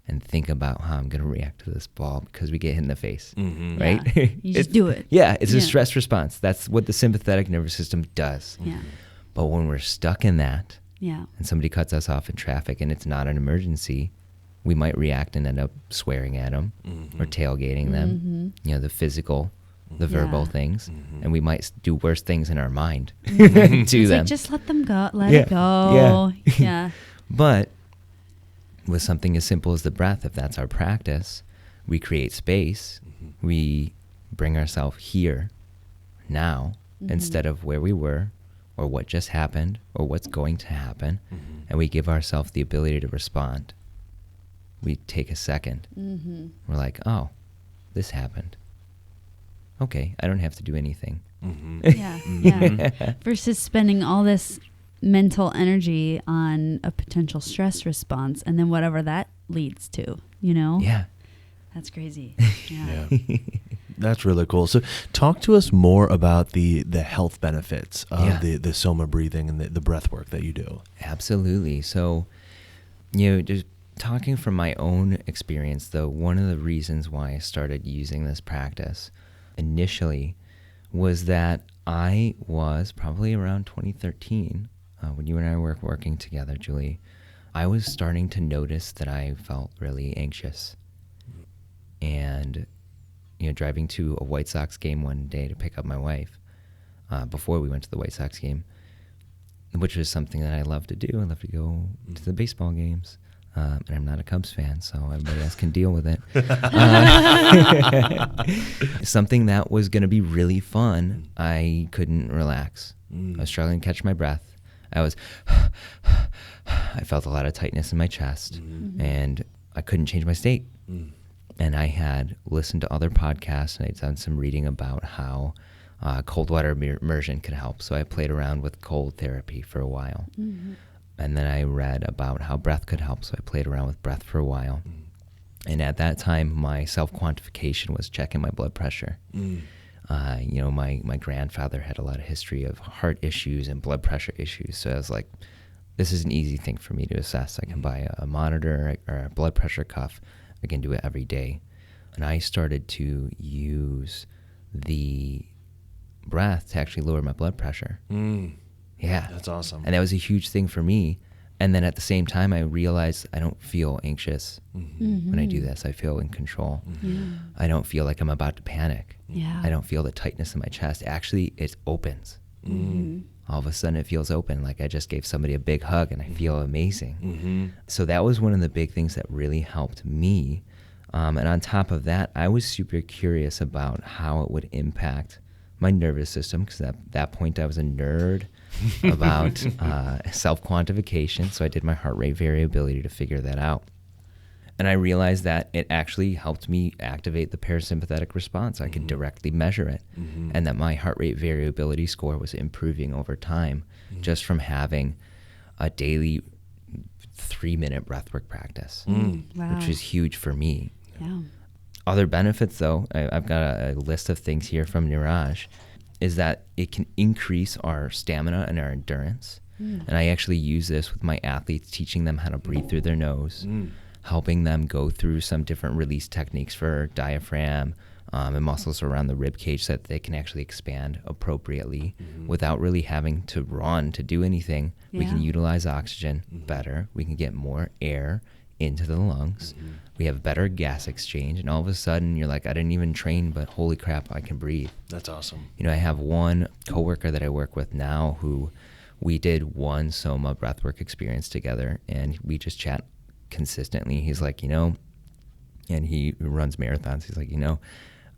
and think about how I'm gonna react to this ball because we get hit in the face, right? Yeah. You just do it. Yeah, it's a stress response. That's what the sympathetic nervous system does. Yeah. But when we're stuck in that, Yeah. and somebody cuts us off in traffic and it's not an emergency, we might react and end up swearing at them or tailgating them, you know, the physical, the verbal things. And we might do worse things in our mind to It's them. like, just let them go. Let it go. Yeah. But with something as simple as the breath, if that's our practice, we create space. We bring ourselves here, now, instead of where we were or what just happened or what's going to happen. And we give ourselves the ability to respond. We take a second. We're like, oh, this happened. Okay, I don't have to do anything. Yeah. Versus spending all this mental energy on a potential stress response and then whatever that leads to, you know? Yeah. That's crazy. Yeah. That's really cool. So talk to us more about the health benefits of the SOMA breathing and the breath work that you do. Absolutely. So, you know, just talking from my own experience, though, one of the reasons why I started using this practice initially was that I was probably around 2013, when you and I were working together, Julie, I was starting to notice that I felt really anxious. And, you know, driving to a White Sox game one day to pick up my wife, before we went to the White Sox game, which was something that I love to do. I love to go to the baseball games. And I'm not a Cubs fan, so everybody else can deal with it. Something that was going to be really fun, I couldn't relax. I was struggling to catch my breath. I felt a lot of tightness in my chest, and I couldn't change my state. And I had listened to other podcasts, and I'd done some reading about how cold water immersion could help. So I played around with cold therapy for a while. And then I read about how breath could help, so I played around with breath for a while. And at that time, my self-quantification was checking my blood pressure. You know, my grandfather had a lot of history of heart issues and blood pressure issues, so I was like, this is an easy thing for me to assess. I can buy a monitor or a blood pressure cuff. I can do it every day. And I started to use the breath to actually lower my blood pressure. Yeah. That's awesome. And that was a huge thing for me. And then at the same time, I realized I don't feel anxious when I do this. I feel in control. I don't feel like I'm about to panic. I don't feel the tightness in my chest. Actually, it opens. All of a sudden, it feels open, like I just gave somebody a big hug, and I feel amazing. So that was one of the big things that really helped me. And on top of that, I was super curious about how it would impact my nervous system, because at that point, I was a nerd about self-quantification. So I did my heart rate variability to figure that out. And I realized that it actually helped me activate the parasympathetic response. I could directly measure it. And that my heart rate variability score was improving over time just from having a daily 3-minute breathwork practice, Wow. which was huge for me. Yeah. Other benefits, though, I've got a list of things here from Niraj, is that it can increase our stamina and our endurance. And I actually use this with my athletes, teaching them how to breathe through their nose, helping them go through some different release techniques for diaphragm and muscles around the rib cage so that they can actually expand appropriately without really having to run to do anything. We can utilize oxygen better. We can get more air into the lungs. We have better gas exchange, and all of a sudden you're like, I didn't even train, but holy crap, I can breathe. That's awesome. You know, I have one coworker that I work with now who we did one SOMA breathwork experience together, and we just chat consistently. He's like, you know, and he runs marathons. He's like, you know,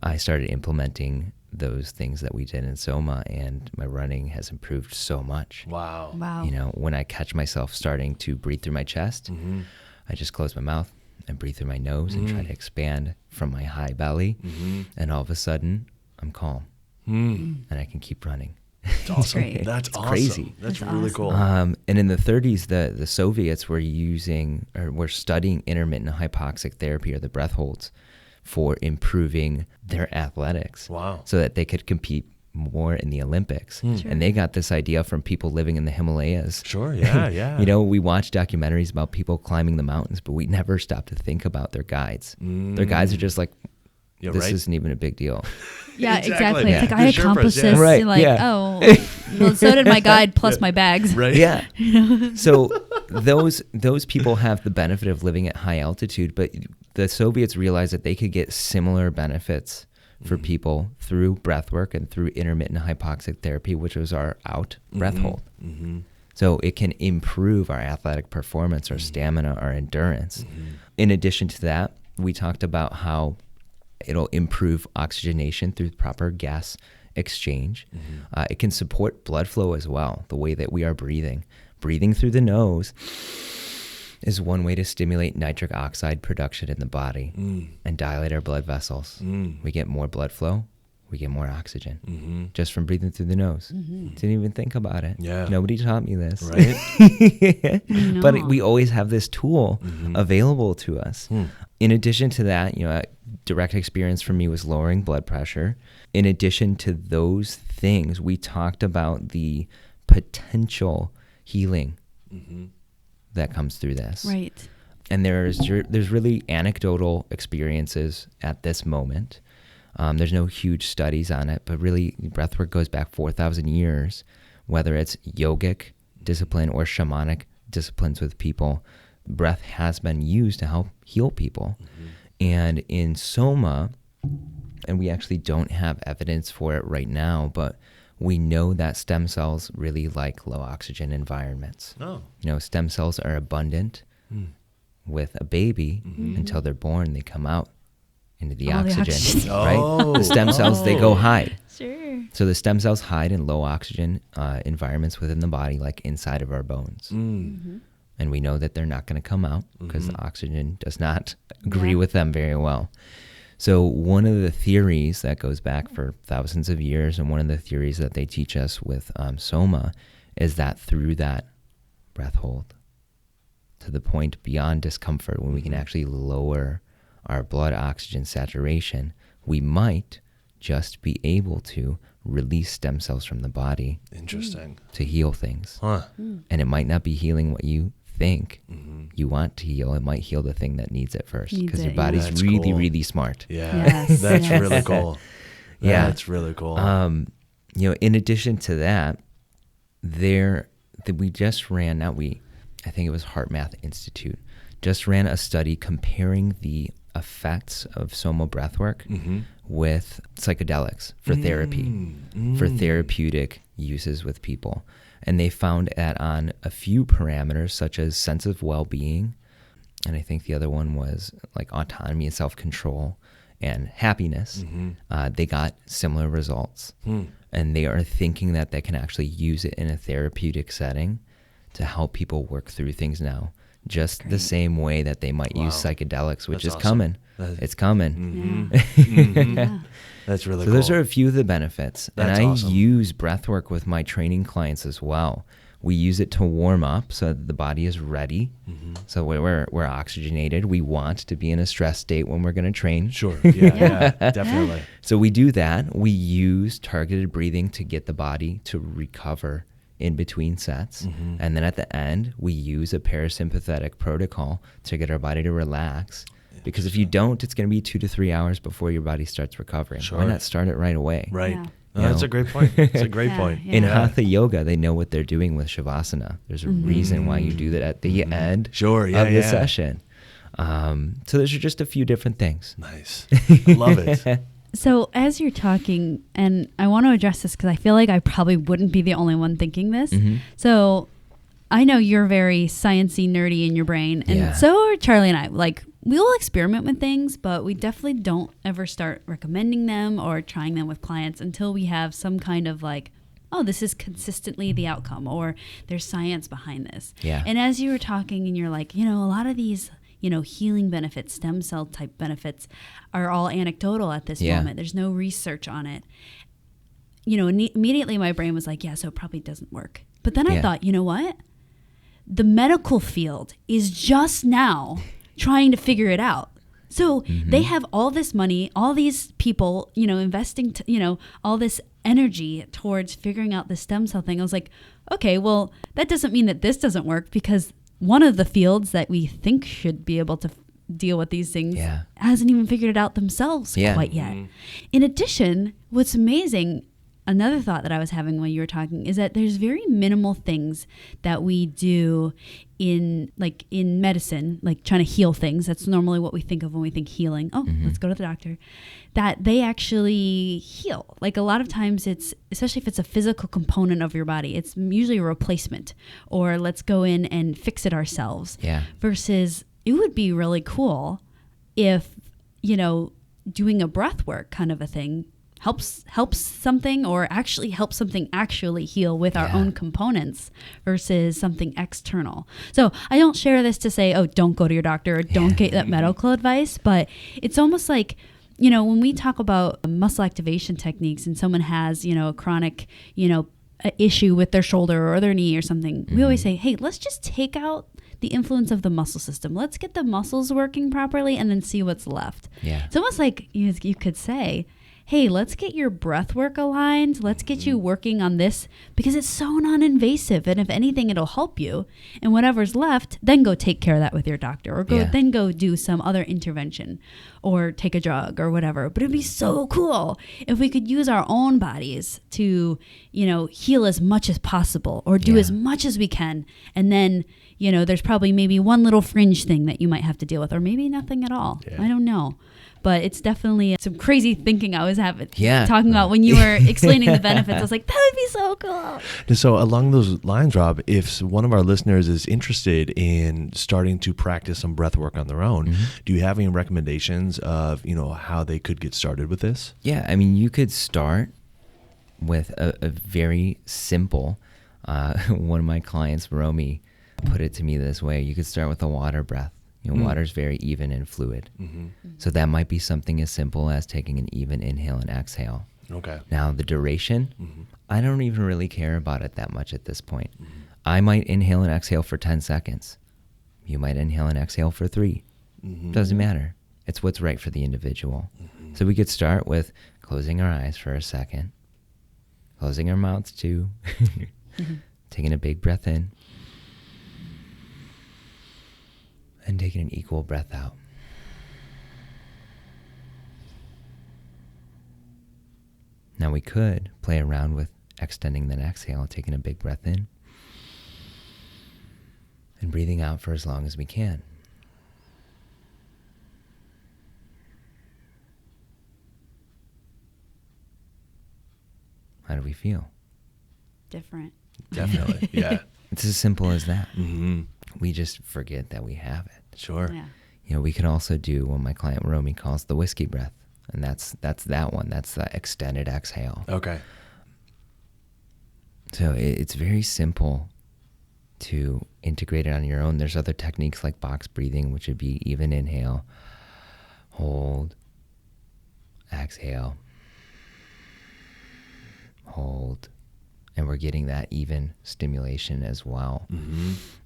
I started implementing those things that we did in SOMA, and my running has improved so much. Wow. You know, when I catch myself starting to breathe through my chest, I just close my mouth and breathe through my nose and try to expand from my high belly. And all of a sudden, I'm calm. And I can keep running. That's awesome. Great. That's It's awesome. crazy. That's That's really awesome. cool. And in the 30s, the Soviets were were studying intermittent hypoxic therapy, or the breath holds, for improving their athletics. Wow. So that they could compete more in the Olympics. And they got this idea from people living in the Himalayas. Sure. Yeah. Yeah. You know, we watch documentaries about people climbing the mountains, but we never stop to think about their guides. Their guides are just like, Yeah, this right? isn't even a big deal. Yeah, Exactly. exactly. Yeah. It's like, I The Sherpas, accomplished yeah. this. Right, Like, yeah. oh, well, so did my guide plus my bags. Right. Yeah. So those people have the benefit of living at high altitude, but the Soviets realized that they could get similar benefits for people through breath work and through intermittent hypoxic therapy, which was our out breath hold. So it can improve our athletic performance, our stamina, our endurance. In addition to that, we talked about how it'll improve oxygenation through proper gas exchange. It can support blood flow as well, the way that we are breathing. Breathing through the nose is one way to stimulate nitric oxide production in the body and dilate our blood vessels. We get more blood flow, we get more oxygen just from breathing through the nose. Didn't even think about it. Yeah. Nobody taught me this. Right. But No. we always have this tool available to us. In addition to that, you know, a direct experience for me was lowering blood pressure. In addition to those things, we talked about the potential healing that comes through this. Right. And there's really anecdotal experiences at this moment. There's no huge studies on it, but really breathwork goes back 4,000 years, whether it's yogic discipline or shamanic disciplines with people. Breath has been used to help heal people. And in SOMA, and we actually don't have evidence for it right now, but we know that stem cells really like low oxygen environments. Oh. You know, stem cells are abundant with a baby until they're born. They come out into the Oh, the oxygen, oxygen. right? Oh. The stem cells, they go hide. Sure. So the stem cells hide in low oxygen environments within the body, like inside of our bones. And we know that they're not going to come out because the oxygen does not agree with them very well. So one of the theories that goes back for thousands of years, and one of the theories that they teach us with SOMA, is that through that breath hold, to the point beyond discomfort, when we can actually lower our blood oxygen saturation, we might just be able to release stem cells from the body Interesting. to heal things. Huh. And it might not be healing what you think you want to heal. It might heal the thing that needs it first, Needs because it, your yeah. body's That's really, cool. really smart. Yeah. Yes, That's yes. really cool. Yeah. That's really cool. You know, in addition to that, we just ran, I think it was Heart Math Institute, just ran a study comparing the effects of SOMA breathwork with psychedelics for therapy, for therapeutic uses with people. And they found that on a few parameters, such as sense of well-being, and I think the other one was like autonomy and self-control and happiness, they got similar results. And they are thinking that they can actually use it in a therapeutic setting to help people work through things now, just the same way that they might use psychedelics, which That's is awesome. coming. That- It's coming. Yeah. That's really So cool. those are a few of the benefits. That's and I awesome. use breathwork with my training clients as well. We use it to warm up so that the body is ready. So we're oxygenated. We want to be in a stress state when we're going to train. Sure. Yeah, definitely. So we do that. We use targeted breathing to get the body to recover in between sets. And then at the end, we use a parasympathetic protocol to get our body to relax. Because if you don't, it's going to be 2 to 3 hours before your body starts recovering. Sure. Why not start it right away? Right. Yeah. Oh, that's a great point. It's a great point. Yeah. In Hatha Yoga, they know what they're doing with Shavasana. There's a reason why you do that at the end Sure, of the session. So those are just a few different things. Nice. I love it. So as you're talking, and I want to address this because I feel like I probably wouldn't be the only one thinking this. So I know you're very sciencey, nerdy in your brain, and so are Charlie and I. Like, we will experiment with things, but we definitely don't ever start recommending them or trying them with clients until we have some kind of like, oh, this is consistently the outcome, or there's science behind this. Yeah. And as you were talking and you're like, a lot of these, healing benefits, stem cell type benefits are all anecdotal at this moment. There's no research on it. Immediately my brain was like, yeah, so it probably doesn't work. But then I thought, you know what? The medical field is just now trying to figure it out. So they have all this money, all these people, investing, all this energy towards figuring out the stem cell thing. I was like, okay, well, that doesn't mean that this doesn't work, because one of the fields that we think should be able to deal with these things hasn't even figured it out themselves quite yet. In addition, what's amazing, another thought that I was having while you were talking, is that there's very minimal things that we do in medicine, like trying to heal things. That's normally what we think of when we think healing. Oh, let's go to the doctor. That they actually heal. Like, a lot of times it's, especially if it's a physical component of your body, it's usually a replacement, or let's go in and fix it ourselves. Yeah. Versus it would be really cool if, doing a breath work kind of a thing helps something, or actually helps something actually heal with our own components versus something external. So I don't share this to say, oh, don't go to your doctor or don't get that medical advice, but it's almost like, when we talk about muscle activation techniques and someone has, a chronic, a issue with their shoulder or their knee or something, we always say, hey, let's just take out the influence of the muscle system. Let's get the muscles working properly and then see what's left. Yeah. It's almost like you could say, hey, let's get your breath work aligned. Let's get you working on this, because it's so non-invasive. And if anything, it'll help you. And whatever's left, then go take care of that with your doctor, or then go do some other intervention, or take a drug or whatever. But it'd be so cool if we could use our own bodies to, heal as much as possible, or do as much as we can. And then, there's probably maybe one little fringe thing that you might have to deal with, or maybe nothing at all. Yeah. I don't know. But it's definitely some crazy thinking I was having, talking about when you were explaining the benefits. I was like, that would be so cool. So along those lines, Rob, if one of our listeners is interested in starting to practice some breath work on their own, do you have any recommendations of, how they could get started with this? Yeah, I mean, you could start with a very simple, one of my clients, Romy, put it to me this way. You could start with a water breath. Water is very even and fluid. So that might be something as simple as taking an even inhale and exhale. Okay. Now, the duration, I don't even really care about it that much at this point. I might inhale and exhale for 10 seconds. You might inhale and exhale for 3. Doesn't matter. It's what's right for the individual. So we could start with closing our eyes for a second, closing our mouths too, taking a big breath in, and taking an equal breath out. Now we could play around with extending that exhale, taking a big breath in, and breathing out for as long as we can. How do we feel? Different. Definitely, yeah. It's as simple as that. We just forget that we have it. Sure. Yeah. We could also do what my client Romy calls the whiskey breath. And that's that one. That's the extended exhale. Okay. So it's very simple to integrate it on your own. There's other techniques like box breathing, which would be even inhale, hold, exhale, hold, and we're getting that even stimulation as well.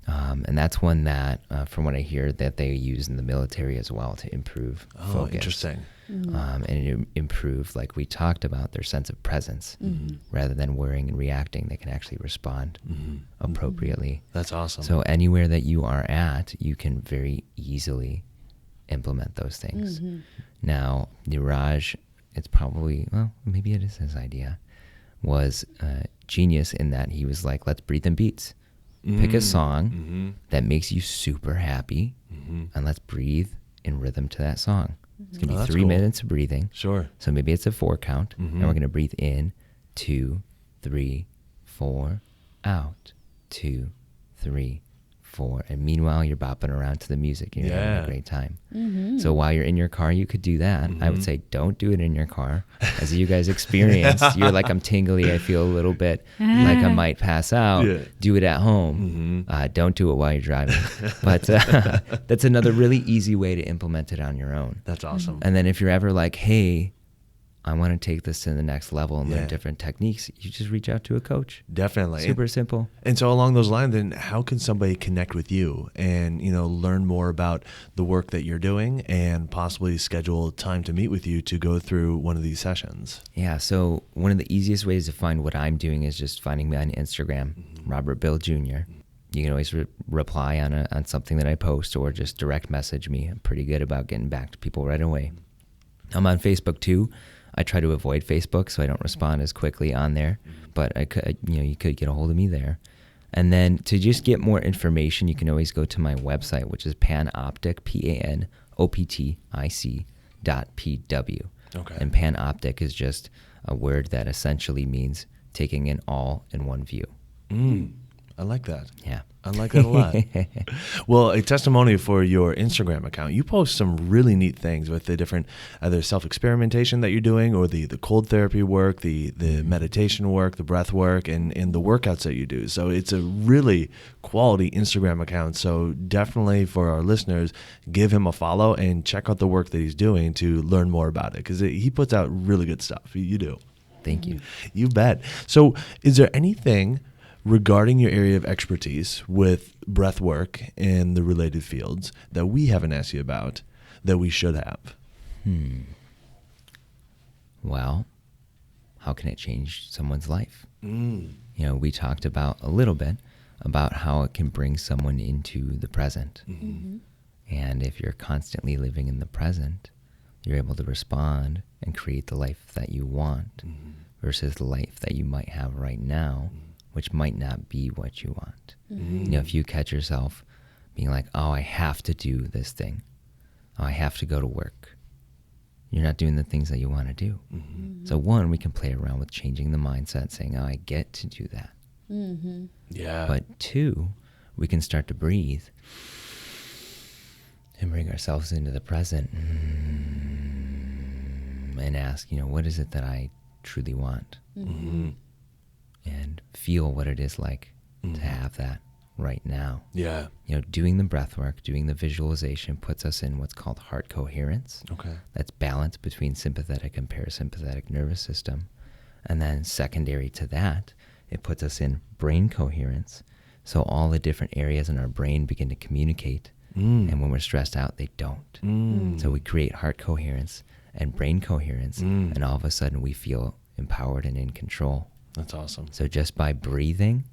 And that's one that, from what I hear, that they use in the military as well to improve focus. Interesting. And it improve, like we talked about, their sense of presence. Rather than worrying and reacting, they can actually respond appropriately. That's awesome. So anywhere that you are at, you can very easily implement those things. Now, Niraj, it's probably, well, maybe it is his idea, was genius in that he was like, let's breathe in beats. Pick a song that makes you super happy, and let's breathe in rhythm to that song. It's going to be 3 minutes of breathing. Sure. So maybe it's a 4 count, and we're going to breathe in, 2, 3, 4, out, 2, 3, 4. And meanwhile, you're bopping around to the music. You're having a great time. So while you're in your car, you could do that. I would say don't do it in your car. As you guys experienced, you're like, I'm tingly. I feel a little bit like I might pass out. Yeah. Do it at home. Don't do it while you're driving. But that's another really easy way to implement it on your own. That's awesome. And then if you're ever like, hey, I want to take this to the next level and learn different techniques, you just reach out to a coach. Definitely. Super simple. And so along those lines, then how can somebody connect with you and, learn more about the work that you're doing and possibly schedule time to meet with you to go through one of these sessions? Yeah. So one of the easiest ways to find what I'm doing is just finding me on Instagram, Robert Bill Jr. You can always reply on something that I post or just direct message me. I'm pretty good about getting back to people right away. I'm on Facebook too. I try to avoid Facebook so I don't respond as quickly on there, but I could, you could get a hold of me there. And then to just get more information, you can always go to my website, which is panoptic, panoptic.pw. Okay. And panoptic is just a word that essentially means taking in all in one view. I like that. Yeah. I like that a lot. Well, a testimony for your Instagram account. You post some really neat things with the different either self-experimentation that you're doing or the cold therapy work, the meditation work, the breath work, and the workouts that you do. So it's a really quality Instagram account. So definitely for our listeners, give him a follow and check out the work that he's doing to learn more about it because he puts out really good stuff. You do. Thank you. You bet. So is there anything regarding your area of expertise with breath work and the related fields that we haven't asked you about that we should have? Well, how can it change someone's life? We talked about a little bit about how it can bring someone into the present. And if you're constantly living in the present, you're able to respond and create the life that you want versus the life that you might have right now, which might not be what you want. If you catch yourself being like, oh, I have to do this thing. Oh, I have to go to work. You're not doing the things that you want to do. So one, we can play around with changing the mindset, saying, oh, I get to do that. Yeah. But two, we can start to breathe and bring ourselves into the present and ask, what is it that I truly want? And feel what it is like to have that right now. Yeah. Doing the breath work, doing the visualization puts us in what's called heart coherence. Okay. That's balance between sympathetic and parasympathetic nervous system. And then secondary to that, it puts us in brain coherence. So all the different areas in our brain begin to communicate. And when we're stressed out, they don't. So we create heart coherence and brain coherence. And all of a sudden we feel empowered and in control. That's awesome. So just by breathing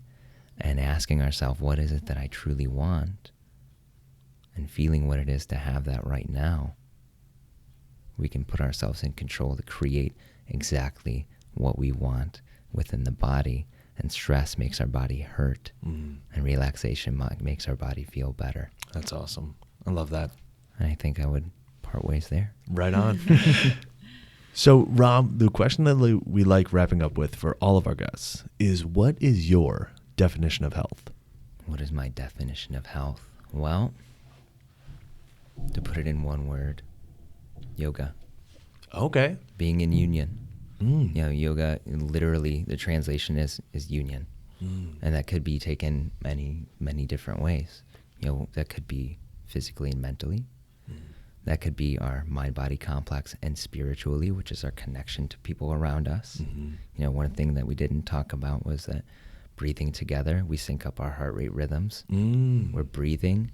and asking ourselves, what is it that I truly want? And feeling what it is to have that right now, we can put ourselves in control to create exactly what we want within the body. And stress makes our body hurt. And relaxation makes our body feel better. That's awesome. I love that. And I think I would part ways there. Right on. So, Rob, the question that we like wrapping up with for all of our guests is, what is your definition of health? What is my definition of health? Well, to put it in one word, yoga. Okay. Being in union. Yoga, literally, the translation is union. And that could be taken many, many different ways. That could be physically and mentally. That could be our mind-body complex, and spiritually, which is our connection to people around us. One thing that we didn't talk about was that breathing together, we sync up our heart rate rhythms. We're breathing,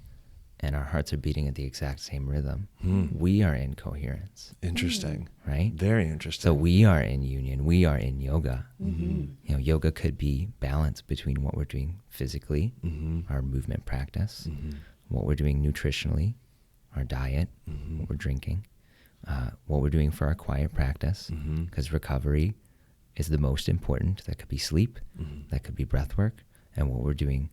and our hearts are beating at the exact same rhythm. We are in coherence. Interesting. Right? Very interesting. So we are in union. We are in yoga. Yoga could be balance between what we're doing physically, our movement practice, what we're doing nutritionally, our diet, what we're drinking, what we're doing for our quiet practice, because recovery is the most important. That could be sleep, that could be breath work, and what we're doing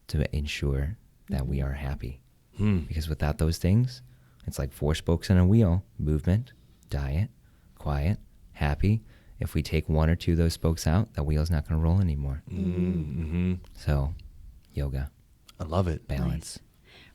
to ensure that we are happy. Because without those things, it's like 4 spokes in a wheel: movement, diet, quiet, happy. If we take 1 or 2 of those spokes out, that wheel's not going to roll anymore. So, yoga. I love it. Balance. Nice.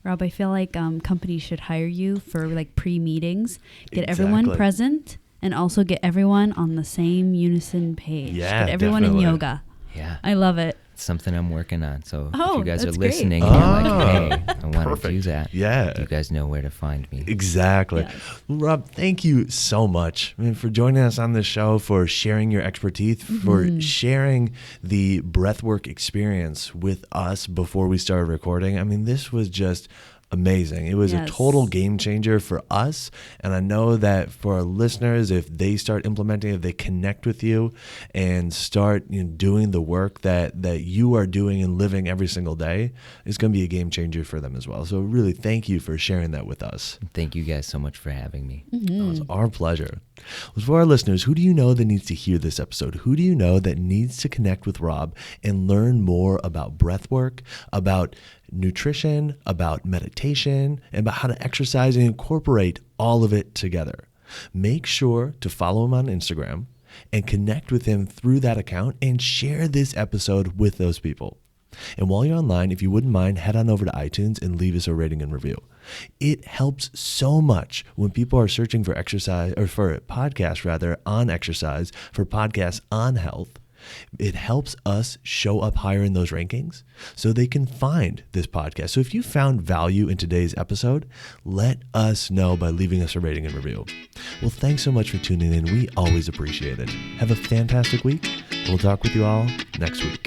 Rob, I feel like companies should hire you for like pre-meetings, get everyone present, and also get everyone on the same unison page. Yeah, get everyone definitely. in yoga. Yeah. I love it. It's something I'm working on. So if Oh, you guys are that's great. listening and you're like, hey, I want to do that. Yeah. You guys know where to find me. Exactly. Yes. Rob, thank you so much for joining us on this show, for sharing your expertise, for sharing the breathwork experience with us before we started recording. I mean, this was just amazing. It was a total game changer for us. And I know that for our listeners, if they start implementing, if they connect with you and start doing the work that you are doing and living every single day, it's going to be a game changer for them as well. So really, thank you for sharing that with us. Thank you guys so much for having me. It was our pleasure. Well, for our listeners, who do you know that needs to hear this episode? Who do you know that needs to connect with Rob and learn more about breath work, about nutrition, about meditation, and about how to exercise and incorporate all of it together? Make sure to follow him on Instagram and connect with him through that account and share this episode with those people. And while you're online, if you wouldn't mind, head on over to iTunes and leave us a rating and review. It helps so much when people are searching for exercise, or for podcasts rather, on exercise, for podcasts on health. It helps us show up higher in those rankings so they can find this podcast. So if you found value in today's episode, let us know by leaving us a rating and review. Well, thanks so much for tuning in. We always appreciate it. Have a fantastic week. We'll talk with you all next week.